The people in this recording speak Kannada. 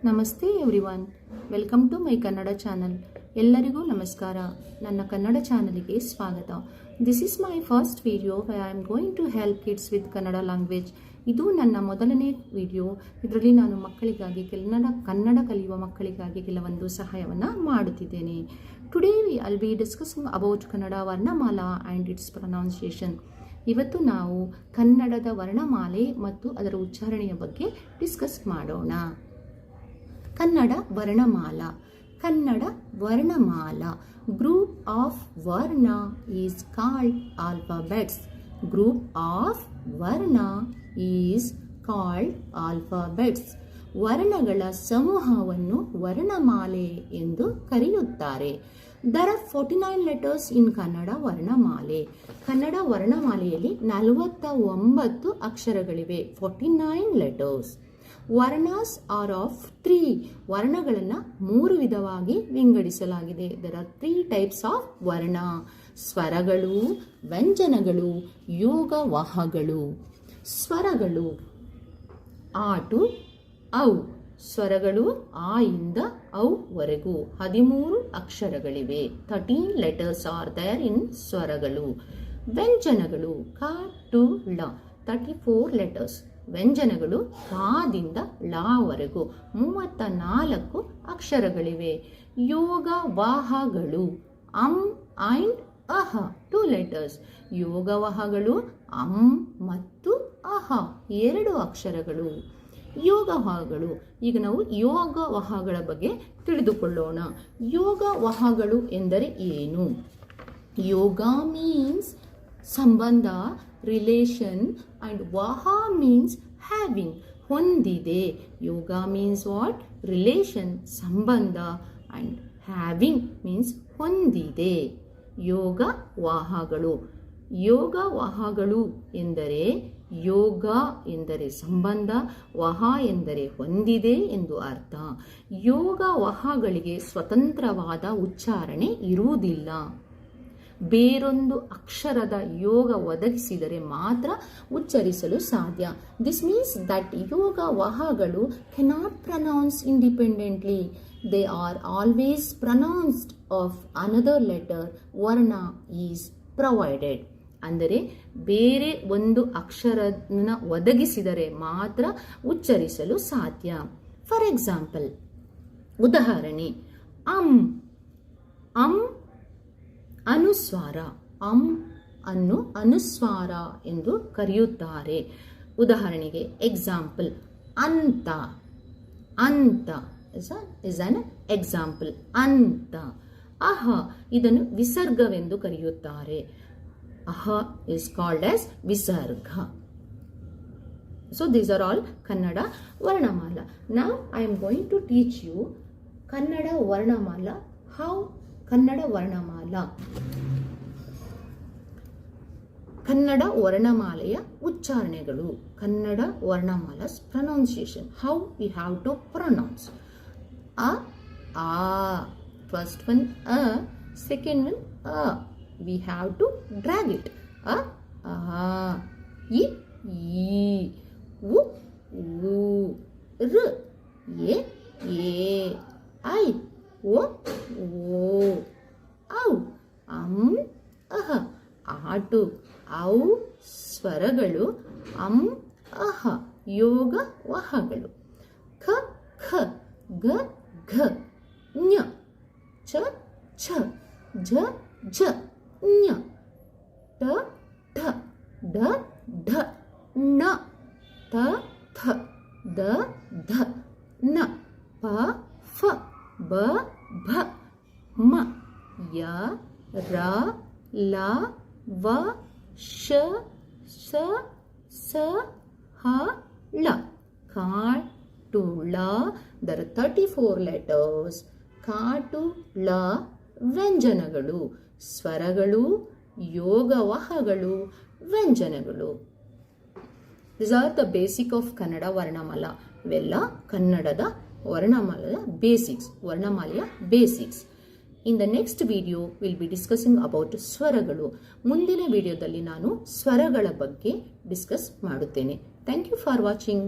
ನಮಸ್ತೆ everyone, welcome to my Kannada channel. ಎಲ್ಲರಿಗೂ ನಮಸ್ಕಾರ. ನನ್ನ ಕನ್ನಡ ಚಾನಲ್ಗೆ ಸ್ವಾಗತ. This is my first video why I am going to help kids with Kannada language. ಇದು ನನ್ನ ಮೊದಲನೇ ವಿಡಿಯೋ. ಇದರಲ್ಲಿ ನಾನು ಮಕ್ಕಳಿಗಾಗಿ ಕನ್ನಡ ಕಲಿಯುವ ಮಕ್ಕಳಿಗಾಗಿ ಕೆಲವೊಂದು ಸಹಾಯವನ್ನು ಮಾಡುತ್ತಿದ್ದೇನೆ. Today I'll be discussing about Kannada varnamala and its pronunciation. ಇವತ್ತು ನಾವು ಕನ್ನಡದ ವರ್ಣಮಾಲೆ ಮತ್ತು ಅದರ ಉಚ್ಚಾರಣೆಯ ಬಗ್ಗೆ ಡಿಸ್ಕಸ್ ಮಾಡೋಣ. Kannada varnamala. Kannada varnamala. Group of varna is called alphabets. Group of varna is called alphabets. ವರ್ಣಗಳ ಸಮೂಹವನ್ನು ವರ್ಣಮಾಲೆ ಎಂದು ಕರೆಯುತ್ತಾರೆ. There are 49 letters in Kannada varnamale. Kannada ವರ್ಣಮಾಲೆಯಲ್ಲಿ 49 ಅಕ್ಷರಗಳಿವೆ. 49 letters. Varnas are of 3. ವರ್ಣಗಳನ್ನು 3 ವಿಧವಾಗಿ ವಿಂಗಡಿಸಲಾಗಿದೆ. There are 3 types of ವರ್ಣ. ಸ್ವರಗಳು, ವ್ಯಂಜನಗಳು, ಯೋಗವಾಹಗಳು. ಸ್ವರಗಳು ಆ ಟು ಔ. ಸ್ವರಗಳು ಆ ಇಂದ ಔ ವರೆಗೂ 13 ಅಕ್ಷರಗಳಿವೆ. 13 letters are there in ಸ್ವರಗಳು. ವ್ಯಂಜನಗಳು ಕ ಟು ಳ. 34 letters. ವ್ಯಂಜನಗಳು ಕಾದಿಂದ ಲಾವರೆಗೂ 34 ಅಕ್ಷರಗಳಿವೆ. ಯೋಗವಾಹಗಳು ಅಂ ಅಂಡ್ ಅಹ 2 letters. ಯೋಗವಾಹಗಳು ಅಂ ಮತ್ತು ಅಹ 2 ಅಕ್ಷರಗಳು. ಯೋಗವಾಹಗಳು. ಈಗ ನಾವು ಯೋಗವಾಹಗಳ ಬಗ್ಗೆ ತಿಳಿದುಕೊಳ್ಳೋಣ. ಯೋಗವಾಹಗಳು ಎಂದರೆ ಏನು? ಯೋಗ ಮೀನ್ಸ್ ಸಂಬಂಧ, ರಿಲೇಷನ್, ಅಂಡ್ ವಾಹ ಮೀನ್ಸ್ ಹ್ಯಾವಿಂಗ್, ಹೊಂದಿದೆ. ಯೋಗ ಮೀನ್ಸ್ ವಾಟ್? ರಿಲೇಷನ್, ಸಂಬಂಧ, ಅಂಡ್ ಹ್ಯಾವಿಂಗ್ ಮೀನ್ಸ್ ಹೊಂದಿದೆ. ಯೋಗವಾಹಗಳು. ಯೋಗವಾಹಗಳು ಎಂದರೆ ಯೋಗ ಎಂದರೆ ಸಂಬಂಧ, ವಹ ಎಂದರೆ ಹೊಂದಿದೆ ಎಂದು ಅರ್ಥ. ಯೋಗವಾಹಗಳಿಗೆ ಸ್ವತಂತ್ರವಾದ ಉಚ್ಚಾರಣೆ ಇರುವುದಿಲ್ಲ. ಬೇರೊಂದು ಅಕ್ಷರದ ಯೋಗ ಒದಗಿಸಿದರೆ ಮಾತ್ರ ಉಚ್ಚರಿಸಲು ಸಾಧ್ಯ. ದಿಸ್ ಮೀನ್ಸ್ ದಟ್ ಯೋಗವಾಹಗಳು cannot pronounce independently. They are always pronounced of another letter. Varna is provided. ಅಂದರೆ ಬೇರೆ ಒಂದು ಅಕ್ಷರನ ಒದಗಿಸಿದರೆ ಮಾತ್ರ ಉಚ್ಚರಿಸಲು ಸಾಧ್ಯ. ಫಾರ್ ಎಕ್ಸಾಂಪಲ್, ಉದಾಹರಣೆ, ಅಂ. ಅಂ ಅನುಸ್ವಾರ. ಅಂ ಅನ್ನು ಅನುಸ್ವಾರ ಎಂದು ಕರೆಯುತ್ತಾರೆ. ಉದಾಹರಣೆಗೆ ಎಕ್ಸಾಂಪಲ್, ಅಂತ. ಅಂತ ಇಸ್ ಅನ್ ಎಕ್ಸಾಂಪಲ್. ಅಂತ. ಅಹ ಇದನ್ನು ವಿಸರ್ಗವೆಂದು ಕರೆಯುತ್ತಾರೆ. Aha is called as Visarga. So these are all Kannada Varnamala. Now I am going to teach you Kannada Varnamala. How Kannada Varnamala. Kannada Varnamaleya ಉಚ್ಚಾರಣೆಗಳು. Kannada Varnamala's pronunciation. How we have to pronounce. A, a. First one a, second one a. We have to drag it. A, I, U, U, R, E, I, O, ಔ. ಅಹ ಆಟು. ಔ ಸ್ವರಗಳು. ಅಂ ಅಹ ಯೋಗವಾಹಗಳು. ಖ ಖ ಗ ಘ ಞ ಚ ಛ ಝ ಝ ಞ ಟ ಠ ಡ ಢ ಣ ತ ಥ ದ ಧ ನ ಪ ಫ ಬ ಭ ಮ ಯ ರ ಲ ವ ಶ ಸ ಸ ಹ ಳ. ಕಾ ಟು ಳ. There are 34 letters. ಕಾ ಟು ಳ ವ್ಯಂಜನಗಳು. ಸ್ವರಗಳು, ಯೋಗವಾಹಗಳು, ವ್ಯಂಜನಗಳು. These are the basic of Kannada Varnamala. ಇವೆಲ್ಲ ಕನ್ನಡದ ವರ್ಣಮಾಲೆಯ ಬೇಸಿಕ್ಸ್. ವರ್ಣಮಾಲೆಯ basics. In the next video will be discussing about ಸ್ವರಗಳು. ಮುಂದಿನ ವಿಡಿಯೋದಲ್ಲಿ ನಾನು ಸ್ವರಗಳ ಬಗ್ಗೆ ಡಿಸ್ಕಸ್ ಮಾಡುತ್ತೇನೆ. Thank you for watching.